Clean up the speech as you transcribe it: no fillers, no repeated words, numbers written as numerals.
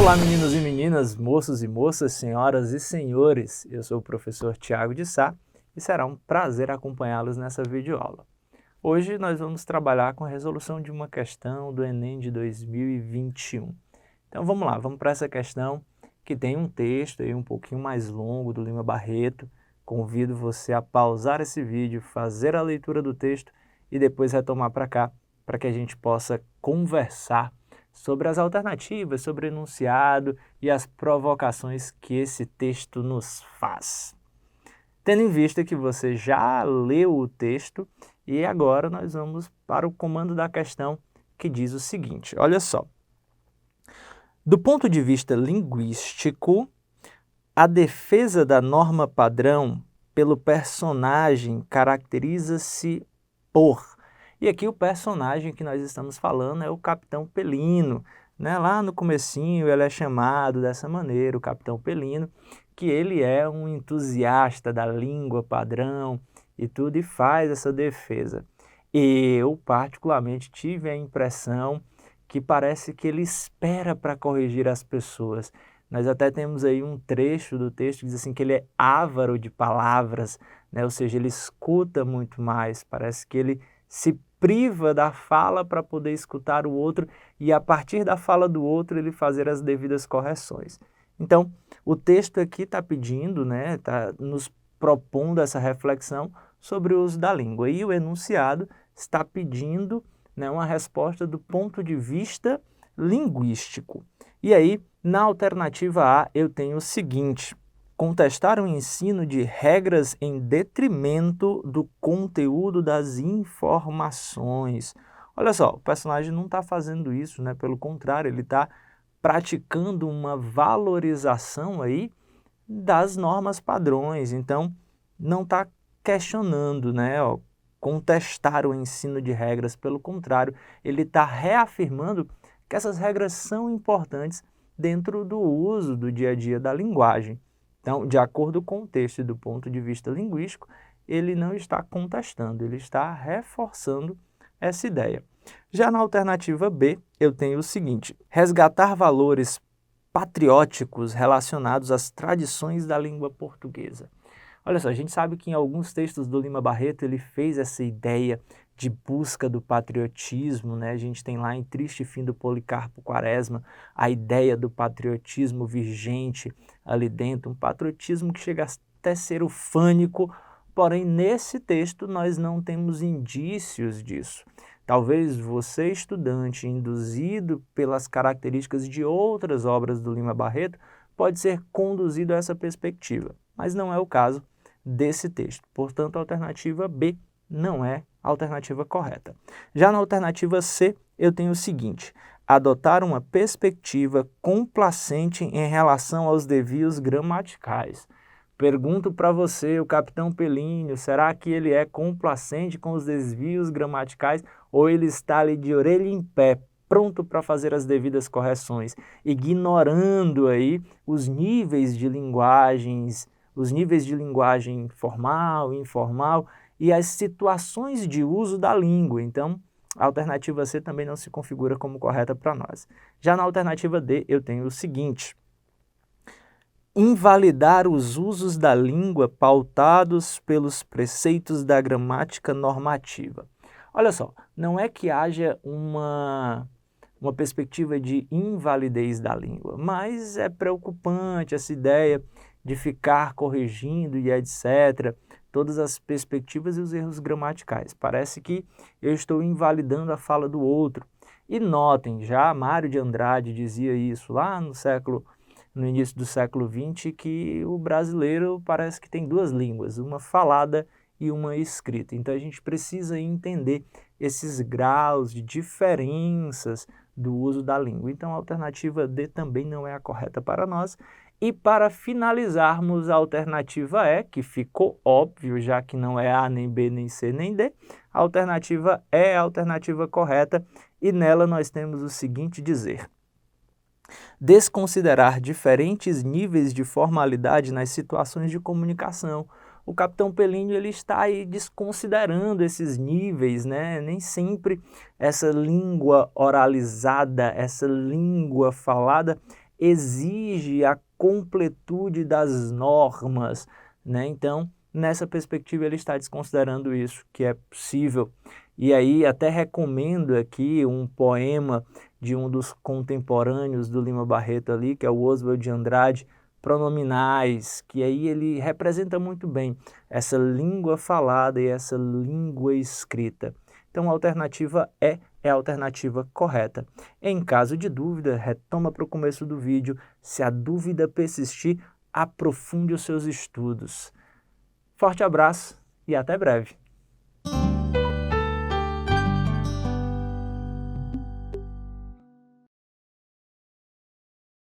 Olá, meninos e meninas, moços e moças, senhoras e senhores. Eu sou o professor Tiago de Sá e será um prazer acompanhá-los nessa videoaula. Hoje nós vamos trabalhar com a resolução de uma questão do Enem de 2021. Então vamos lá, vamos para essa questão que tem um texto aí um pouquinho mais longo do Lima Barreto. Convido você a pausar esse vídeo, fazer a leitura do texto e depois retomar para cá, para que a gente possa conversar sobre as alternativas, sobre o enunciado e as provocações que esse texto nos faz. Tendo em vista que você já leu o texto, e agora nós vamos para o comando da questão que diz o seguinte, olha só. Do ponto de vista linguístico, a defesa da norma padrão pelo personagem caracteriza-se por... E aqui o personagem que nós estamos falando é o Capitão Pelino, né? Lá no comecinho ele é chamado dessa maneira, o Capitão Pelino, que ele é um entusiasta da língua padrão e tudo, e faz essa defesa. Eu, particularmente, tive a impressão que parece que ele espera para corrigir as pessoas. Nós até temos aí um trecho do texto que diz assim que ele é avaro de palavras, né? Ou seja, ele escuta muito mais, parece que ele se priva da fala para poder escutar o outro e a partir da fala do outro ele fazer as devidas correções. Então, o texto aqui está pedindo, né, está nos propondo essa reflexão sobre o uso da língua e o enunciado está pedindo, né, uma resposta do ponto de vista linguístico. E aí, na alternativa A, eu tenho o seguinte: contestar o ensino de regras em detrimento do conteúdo das informações. Olha só, o personagem não está fazendo isso, né? Pelo contrário, ele está praticando uma valorização aí das normas padrões. Então, não está questionando, né? Contestar o ensino de regras, pelo contrário, ele está reafirmando que essas regras são importantes dentro do uso do dia a dia da linguagem. Então, de acordo com o texto e do ponto de vista linguístico, ele não está contestando, ele está reforçando essa ideia. Já na alternativa B, eu tenho o seguinte: resgatar valores patrióticos relacionados às tradições da língua portuguesa. Olha só, a gente sabe que em alguns textos do Lima Barreto ele fez essa ideia de busca do patriotismo, né? A gente tem lá em Triste Fim do Policarpo Quaresma a ideia do patriotismo vigente ali dentro, um patriotismo que chega até ser ufânico, porém nesse texto nós não temos indícios disso. Talvez você, estudante, induzido pelas características de outras obras do Lima Barreto, pode ser conduzido a essa perspectiva, mas não é o caso desse texto. Portanto, a alternativa B não é a alternativa correta. Já na alternativa C, eu tenho o seguinte: adotar uma perspectiva complacente em relação aos desvios gramaticais. Pergunto para você, o Capitão Pelino, será que ele é complacente com os desvios gramaticais ou ele está ali de orelha em pé, pronto para fazer as devidas correções, ignorando aí os níveis de linguagens, os níveis de linguagem formal, informal e as situações de uso da língua? Então, a alternativa C também não se configura como correta para nós. Já na alternativa D, eu tenho o seguinte: invalidar os usos da língua pautados pelos preceitos da gramática normativa. Olha só, não é que haja uma perspectiva de invalidez da língua, mas é preocupante essa ideia de ficar corrigindo e etc., todas as perspectivas e os erros gramaticais. Parece que eu estou invalidando a fala do outro. E notem, já Mário de Andrade dizia isso lá no início do século XX, que o brasileiro parece que tem duas línguas, uma falada e uma escrita. Então a gente precisa entender esses graus de diferenças do uso da língua. Então a alternativa D também não é a correta para nós. E para finalizarmos a alternativa E, que ficou óbvio, já que não é A, nem B, nem C, nem D, a alternativa E é a alternativa correta e nela nós temos o seguinte dizer: desconsiderar diferentes níveis de formalidade nas situações de comunicação. O Capitão Pelino ele está aí desconsiderando esses níveis, né? Nem sempre essa língua oralizada, essa língua falada, exige a completude das normas, né? Então, nessa perspectiva, ele está desconsiderando isso, que é possível. E aí, até recomendo aqui um poema de um dos contemporâneos do Lima Barreto ali, que é o Oswald de Andrade, Pronominais, que aí ele representa muito bem essa língua falada e essa língua escrita. Então, a alternativa é a alternativa correta. Em caso de dúvida, retoma para o começo do vídeo. Se a dúvida persistir, aprofunde os seus estudos. Forte abraço e até breve!